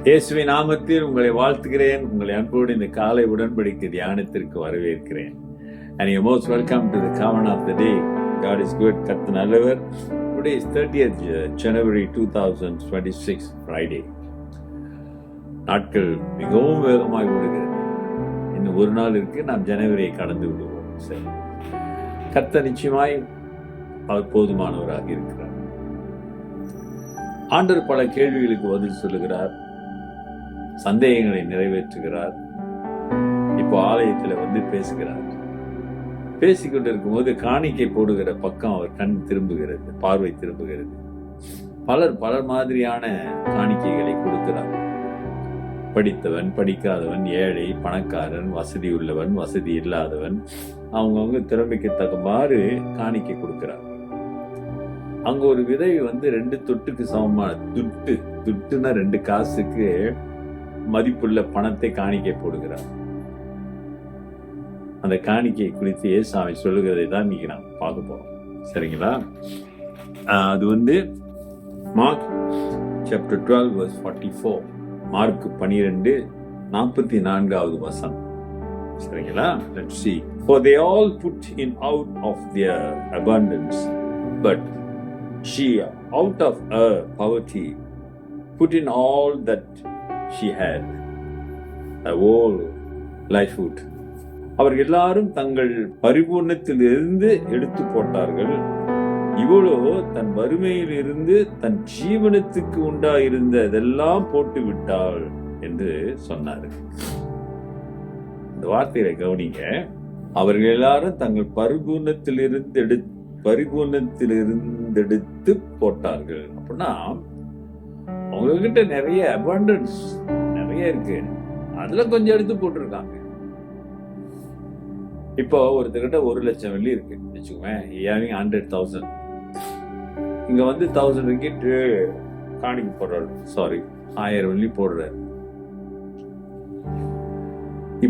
இயேசுவின் நாமத்தில் உங்களை வாழ்த்துகிறேன். உங்களை அன்போடு இந்த காலை உடன்படிக்கை தியானத்திற்கு வரவேற்கிறேன். And you're most welcome to the Covenant of the Day. God is good. கர்த்தர் நல்லவர். Today is 30th January 2026, Friday. நாட்கள் மிகவும் வேகமாய் ஓடுகிறது. இன்னும் ஒரு நாள் இருக்கு, நாம் ஜனவரியை கடந்து விடுவோம். சரி, கர்த்தர் நிச்சயமாய் அவர் போதுமானவராக இருக்கிறார். ஆண்டவர் பல கேள்விகளுக்கு பதில் சொல்லுகிறார், சந்தேகங்களை நிறைவேற்றுகிறார். இப்போ ஆலயத்தில் வந்து பேசுகிறார். பேசிக்கொண்டிருக்கும் போது காணிக்கை போடுகிற பக்கம் அவர் கண் திரும்புகிறது, பார்வை திரும்புகிறது. பலர் மாதிரியான காணிக்கைகளை கொடுக்கிறார். படித்தவன், படிக்காதவன், ஏழை, பணக்காரன், வசதி உள்ளவன், வசதி இல்லாதவன், அவங்கவுங்க திறமைக்கு தகுமாறு காணிக்கை கொடுக்கிறார். அங்க ஒரு விதை வந்து 2 துட்டுக்கு சமமான துட்டுன்னா 2 காசுக்கு மதிப்புள்ள பணத்தை காணிக்கை போடுகிறார். அந்த காணிக்கை குறித்து ஏசாமி சொல்லுகிறதை தான் இன்னைக்கு நாம் பார்க்க போறோம். சரிங்களா? அது வந்து மார்க் சாப்டர் 12 verse 44, மார்க் 12:44 வசனம். சரிங்களா? Let's see. For they all put in out of their abundance, but she out of her poverty put in all that she had, a whole livelihood. அவர்கள் எல்லாரும் தங்கள் பரிபூர்ணத்தில் இருந்து எடுத்து போட்டார்கள், இவளோ தன் வறுமையில் இருந்து தன் ஜீவனத்துக்கு உண்டாயிருந்த இதெல்லாம் போட்டு விட்டாள் என்று சொன்னார். இந்த வார்த்தையை கவனிங்க. அவர்கள் எல்லாரும் தங்கள் பரிபூர்ணத்தில் இருந்து எடுத்து போட்டார்கள். அப்படின்னா அவங்க கிட்ட நிறைய அபண்டன்ஸ் நிறைய இருக்கு, அதுல கொஞ்சம் எடுத்து போட்டிருக்காங்க. இப்போ ஒருத்தர்கிட்ட 1 லட்சம் வெள்ளி இருக்கு வச்சுக்கோங்க, 100,000. இங்க வந்து 1000 ரிங்கிட் காணிக்கு போடுறாரு, 1000 வெள்ளி போடுறாரு.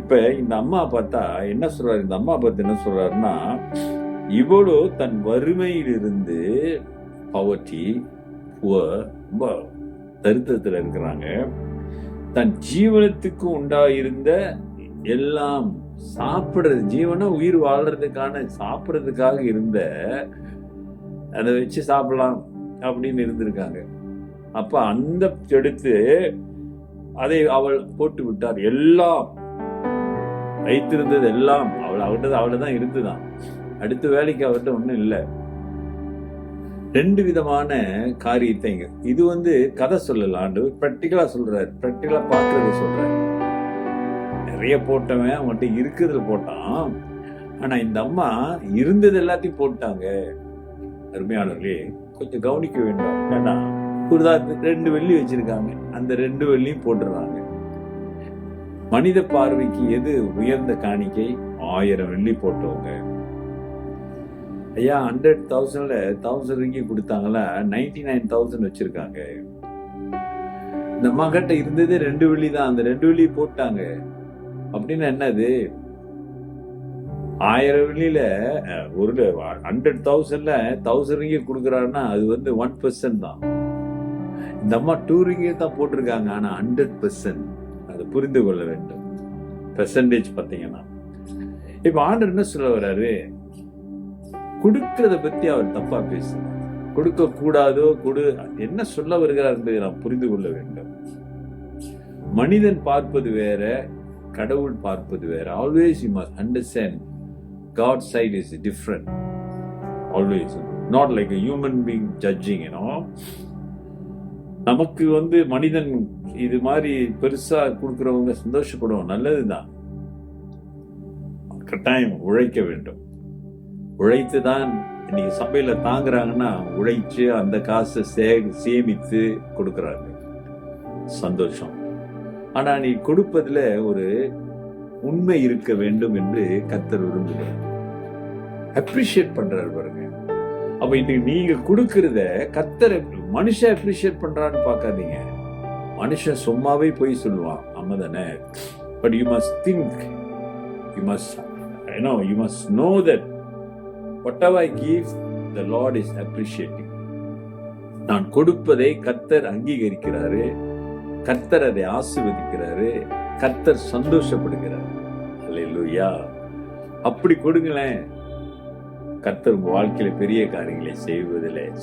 இப்ப இந்த அம்மா பார்த்தா என்ன சொல்றாரு, இந்த அம்மா பார்த்து என்ன சொல்றாருன்னா, இவ்வளோ தன் வறுமையில் இருந்து பவர்ட்டி, புவர், தரித்திரத்தில் இருக்கிறாங்க, தன் ஜீவனத்துக்கு உண்டாயிருந்த எல்லாம் சாப்பிடுறது, ஜீவனா உயிர் வாழ்றதுக்கான சாப்பிடுறதுக்காக இருந்த அதை வச்சு சாப்பிடலாம் அப்படின்னு இருந்திருக்காங்க. அப்ப அந்த எடுத்து அதை அவள் போட்டு விட்டார். எல்லாம் வைத்திருந்தது எல்லாம் அவள்தான் இருந்துதான். அடுத்த வேலைக்கு அவர்கிட்ட ஒன்றும் இல்லை. 2 விதமான காரியத்தை இது வந்து கதை சொல்லலாம், ஆண்டவர் பிராக்டிக்கலா சொல்றாரு, பிராக்டிக்கலா பார்க்கறது சொல்றாரு. நிறைய போட்டவன் அவன்கிட்ட இருக்கிறதுல போட்டான், ஆனா இந்த அம்மா இருந்தது எல்லாத்தையும் போட்டாங்க. அருமையாளர்களே, கொஞ்சம் கவனிக்க வேண்டும். ஏன்னா ஒரு 2 வெள்ளி வச்சிருக்காங்க, அந்த 2 வெள்ளியும் போட்டுருவாங்க. மனித பார்வைக்கு எது உயர்ந்த காணிக்கை? 1000 வெள்ளி போட்டவங்க. ஐயா, 100,000ல 1000 ரிங்கி கொடுத்தாங்களா, 99,000 வச்சிருக்காங்க. இந்த அம்மா கிட்ட இருந்ததே 2 வெள்ளி தான், அந்த 2 வெள்ளி போட்டாங்க. அப்படின்னு என்னது? 1000 வெள்ளியில 100,000ல 1000 ரிங்கி கொடுக்குறாருன்னா அது வந்து 1% தான். இந்த அம்மா 2 ரிங்கி தான் போட்டிருக்காங்க, ஆனா 100%. அதை புரிந்து கொள்ள வேண்டும். பெர்சன்டேஜ் பார்த்தீங்கன்னா இப்ப ஆண்டவர் என்ன சொல்ல வர்றாரு, கொடுக்கிறத பத்தி அவர் தப்பா பேசுறார். கொடுக்க கூடாதோ, என்ன சொல்ல வருகிறார் என்பதை நாம் புரிந்து கொள்ள வேண்டும். மனிதன் பார்ப்பது வேற, கடவுள் பார்ப்பது வேற. Always you must understand God's side is different. Always, not like a human being judging, நமக்கு வந்து மனிதன் இது மாதிரி பெருசா கொடுக்கிறவங்க சந்தோஷப்படுவோம், நல்லதுதான். கட்டாயம் உழைக்க வேண்டும். உழைத்துதான் இன்னைக்கு சபையில தாங்குறாங்கன்னா, உழைச்சு அந்த காசை சேமித்து கொடுக்கறாங்க, சந்தோஷம். ஆனா நீ கொடுப்பதுல ஒரு உண்மை இருக்க வேண்டும் என்று கர்த்தர் விரும்புகிறார். அப்ரிஷியேட் பண்றாரு பாருங்க. அப்ப இன்னைக்கு நீங்க கொடுக்கறத கர்த்தர் மனுஷன் அப்ரிஷியேட் பண்றான்னு பார்க்காதீங்க. மனுஷன் சும்மாவே போய் சொல்லுவான், ஆமா தானே. But you must think, you must know that whatever I give, the Lord is appreciating. நான் கொடுப்பதை கர்த்தர் அங்கீகரிக்கிறாரு. கர்த்தர் அதை ஆசீர்வதிக்கிறாரு, கர்த்தர் சந்தோஷப்படுகிறார். அல்லேலூயா. அப்படி கொடுங்களேன். கர்த்தர் உங்க வாழ்க்கையில பெரிய காரியங்களை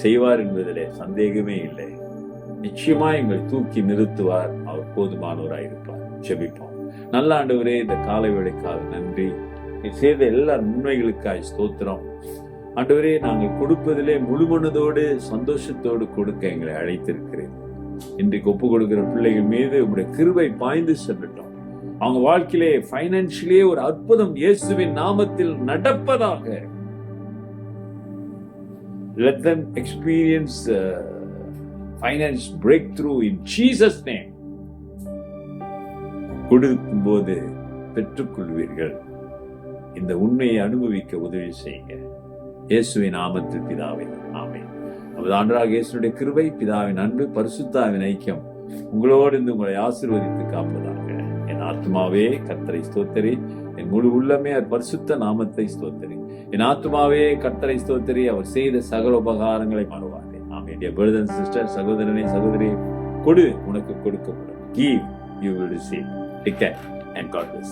செய்வார் என்பதிலே சந்தேகமே இல்லை. நிச்சயமா எங்களை தூக்கி நிறுத்துவார். அவர் போதுமானவராயிருப்பார். ஜெபிப்போம். நல்ல ஆண்டவரே, இந்த காலை வேளைக்காக நன்றி. செய்த எல்லா நன்மைகளுக்காய் ஸ்தோத்திரம். ஆண்டவரே, நாங்கள் கொடுப்பதிலே முழுமனதோடு சந்தோஷத்தோடு கொடுக்க எங்களை அழைத்திருக்கிறேன். இன்றைக்கு ஒப்பு கொடுக்கிற பிள்ளைகள் மீது உங்களுடைய கிருபை பாய்ந்து செல்லட்டும். அவங்க வாழ்க்கையிலே பைனான்சியலே ஒரு அற்புதம் இயேசுவின் நாமத்தில் நடப்பதாக. Let them experience finance breakthrough in Jesus' name. கொடுக்கும் போது பெற்றுக்கொள்வீர்கள். இந்த உண்மையை அனுபவிக்க உதவி செய்யுங்க. இயேசுவின் நாமத்தில் பிதாவே, ஆமென். நமது ஆண்டவராகிய இயேசுவினுடைய கிருபை, பிதாவின் அன்பு, பரிசுத்தாவின் ஐக்கியம் உங்களோடு இருந்து உங்களை ஆசீர்வதித்து காப்பதாக. என் ஆத்மாவே கர்த்தரை ஸ்தோத்திரி, என் முழு உள்ளமே அவர் பரிசுத்த நாமத்தை ஸ்தோத்திரி. என் ஆத்மாவே கர்த்தரை ஸ்தோத்திரி, அவர் செய்த சகல உபகாரங்களை மறவாதே. ஆமென். Dear brothers and sisters, சகோதரனே சகோதரி, கொடு, உனக்கு கொடுக்கப்படும். Give, you will receive. Take care and God bless.